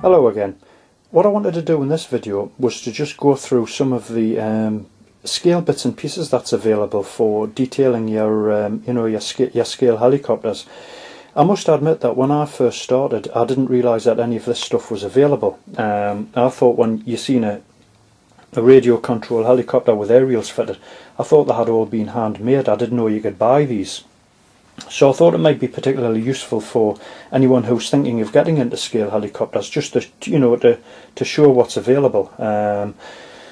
Hello again. What I wanted to do in this video was to just go through some of the scale bits and pieces that's available for detailing your your scale helicopters. I must admit that when I first started, I didn't realise that any of this stuff was available. I thought when you seen a radio control helicopter with aerials fitted, I thought they had all been handmade. I didn't know you could buy these. So I thought it might be particularly useful for anyone who's thinking of getting into scale helicopters, just to to show what's available.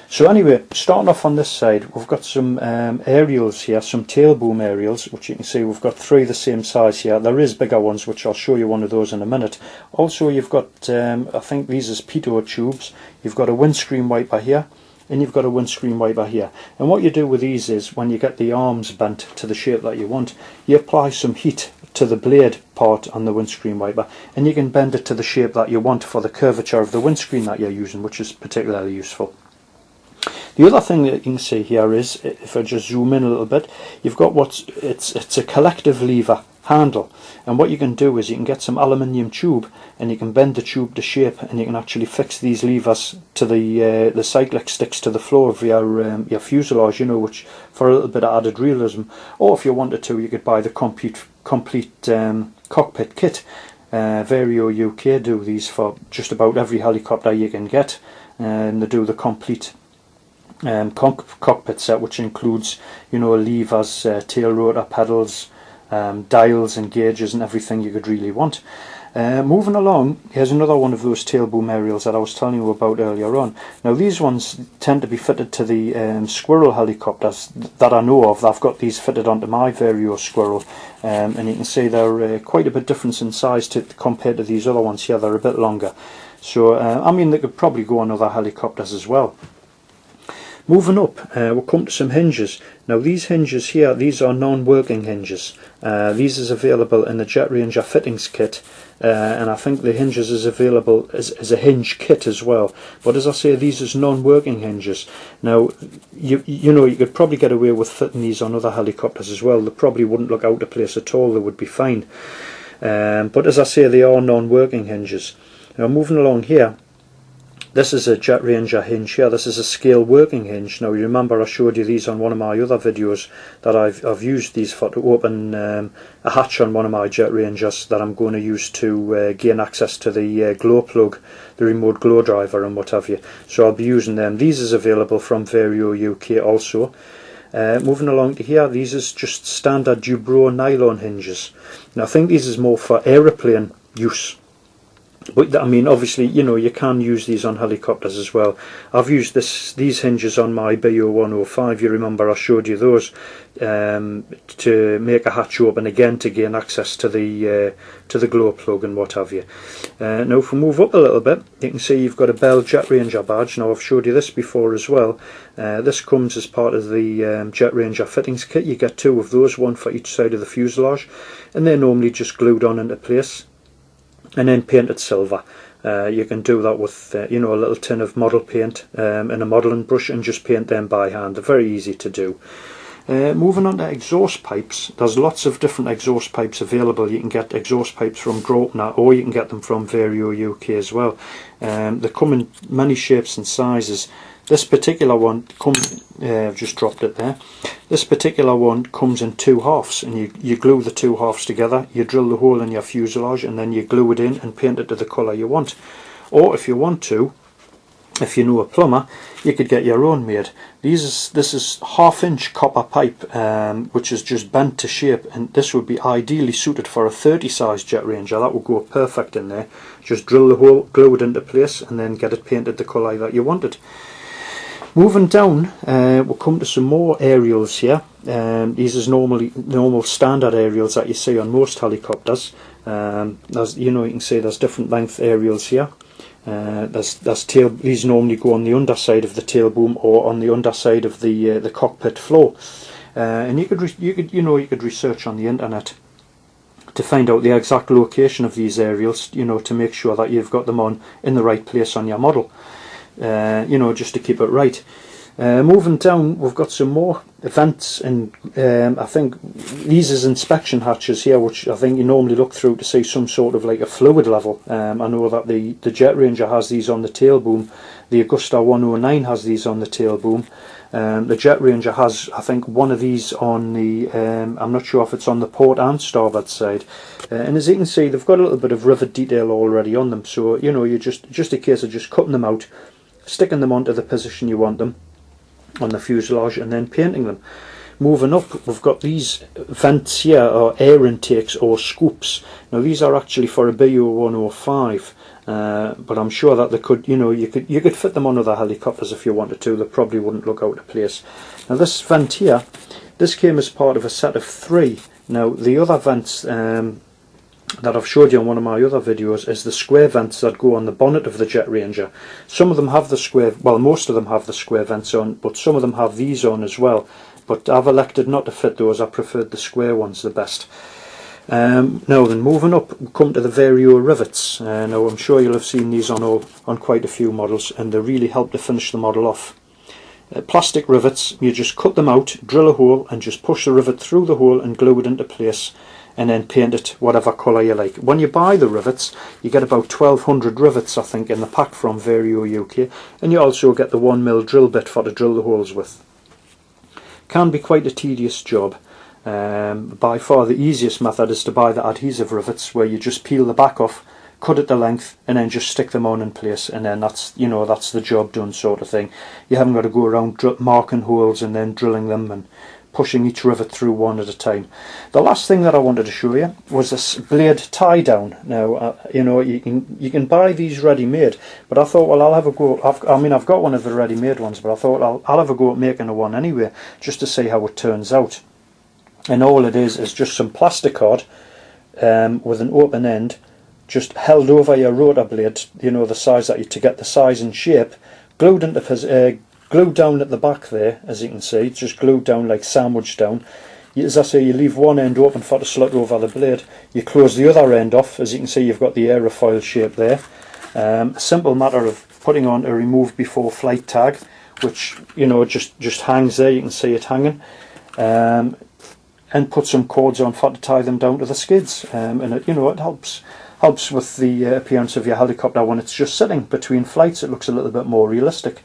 So anyway, starting off on this side, we've got some aerials here, some tail boom aerials, which you can see we've got three the same size here. There is bigger ones, which I'll show you one of those in a minute. Also, you've got I think these is pitot tubes. You've got a windscreen wiper here, and you've got a windscreen wiper here. And what you do with these is, when you get the arms bent to the shape that you want, you apply some heat to the blade part on the windscreen wiper, and you can bend it to the shape that you want for the curvature of the windscreen that you're using, which is particularly useful. The other thing that you can see here is, if I just zoom in a little bit, you've got it's a collective lever handle, and what you can do is you can get some aluminium tube and you can bend the tube to shape, and you can actually fix these levers to the cyclic sticks to the floor of your fuselage, which for a little bit of added realism. Or if you wanted to, you could buy the complete cockpit kit. Vario UK do these for just about every helicopter you can get, and they do the complete cockpit set, which includes levers, tail rotor pedals, dials and gauges and everything you could really want. Moving along, here's another one of those tail boom aerials that I was telling you about earlier on. Now these ones tend to be fitted to the Squirrel helicopters that I know of. I've got these fitted onto my Vario Squirrel, and you can see they're quite a bit different in size compared to these other ones here. They're a bit longer, so I mean they could probably go on other helicopters as well. Moving up, we'll come to some hinges. Now these hinges here, these are non-working hinges. These is available in the Jet Ranger fittings kit, and I think the hinges is available as a hinge kit as well. But as I say, these is non-working hinges. Now you could probably get away with fitting these on other helicopters as well. They probably wouldn't look out of place at all. They would be fine. But as I say, they are non-working hinges. Now moving along here, this is a Jet Ranger hinge here. This is a scale working hinge. Now you remember I showed you these on one of my other videos, that I've used these for to open a hatch on one of my Jet Rangers that I'm going to use to gain access to the glow plug, the remote glow driver and what have you. So I'll be using them. These is available from Vario UK also. Moving along to here, these is just standard Dubro nylon hinges. Now I think these is more for aeroplane use. But I mean, obviously, you can use these on helicopters as well. I've used these hinges on my BO105. You remember I showed you those to make a hatch open again to gain access to the glow plug and what have you. Now, if we move up a little bit, you can see you've got a Bell Jet Ranger badge. Now, I've showed you this before as well. This comes as part of the Jet Ranger fittings kit. You get two of those, one for each side of the fuselage, and they're normally just glued on into place and then painted silver. You can do that with a little tin of model paint and a modelling brush, and just paint them by hand. They're very easy to do. Moving on to exhaust pipes, there's lots of different exhaust pipes available. You can get exhaust pipes from Grosvenor, or you can get them from Vario UK as well. They come in many shapes and sizes. This particular one comes, I've just dropped it there. This particular one comes in two halves, and you glue the two halves together. You drill the hole in your fuselage, and then you glue it in and paint it to the colour you want. Or if you want to, if you know a plumber, you could get your own made. This is 1/2 inch copper pipe, which is just bent to shape, and this would be ideally suited for a 30 size Jet Ranger. That would go perfect in there. Just drill the hole, glue it into place, and then get it painted the colour that you wanted. Moving down, we'll come to some more aerials here. These is normal standard aerials that you see on most helicopters. You can see there's different length aerials here. These normally go on the underside of the tail boom or on the underside of the cockpit floor. And you could research on the internet to find out the exact location of these aerials. To make sure that you've got them in the right place on your model. Just to keep it right. Moving down, we've got some more vents, and I think these is inspection hatches here, which I think you normally look through to see some sort of like a fluid level. I know that the Jet Ranger has these on the tail boom, the Augusta 109 has these on the tail boom. The Jet Ranger has, I think, one of these on the, I'm not sure if it's on the port and starboard side. And as you can see, they've got a little bit of rivet detail already on them, so you know, you just a case of just cutting them out, sticking them onto the position you want them on the fuselage, and then painting them. Moving up, we've got these vents here, or air intakes or scoops. Now these are actually for a BU-105, but I'm sure that they could, you know, you could fit them on other helicopters if you wanted to. They probably wouldn't look out of place. Now this vent here, this came as part of a set of 3. Now the other vents that I've showed you on one of my other videos is the square vents that go on the bonnet of the Jet Ranger. Some of them have the square, well, most of them have the square vents on, but some of them have these on as well. But I've elected not to fit those. I preferred the square ones the best. Now then, moving up, we come to the Vario rivets. Now I'm sure you'll have seen these on quite a few models, and they really help to finish the model off. Plastic rivets, you just cut them out, drill a hole, and just push the rivet through the hole and glue it into place, and then paint it whatever colour you like. When you buy the rivets, you get about 1200 rivets, I think, in the pack from Vario UK, and you also get the 1mm drill bit for to drill the holes with. Can be quite a tedious job. By far the easiest method is to buy the adhesive rivets, where you just peel the back off, cut it to length, and then just stick them on in place, and then that's, you know, that's the job done, sort of thing. You haven't got to go around marking holes and then drilling them and pushing each rivet through one at a time. The last thing that I wanted to show you was this blade tie down. Now you know, you can buy these ready made, but I thought, well, I'll have a go. I've got one of the ready made ones, but I thought I'll have a go at making a one anyway, just to see how it turns out. And all it is just some plastic card with an open end, just held over your rotor blade, you know, the size that to get the size and shape, glued into glued down at the back there, as you can see. It's just glued down, like sandwiched down. As I say, you leave one end open for the slot over the blade. You close the other end off. As you can see, you've got the aerofoil shape there. A simple matter of putting on a remove before flight tag, which, you know, just hangs there. You can see it hanging. And put some cords on for to tie them down to the skids. And it, you know, it helps with the appearance of your helicopter when it's just sitting between flights. It looks a little bit more realistic.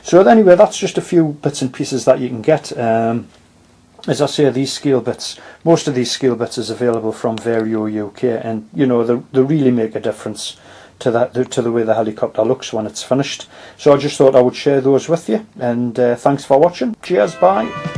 So anyway, that's just a few bits and pieces that you can get. As I say, these scale bits, most of these scale bits is available from Vario UK, and you know, they really make a difference to the way the helicopter looks when it's finished. So I just thought I would share those with you, and thanks for watching. Cheers, bye.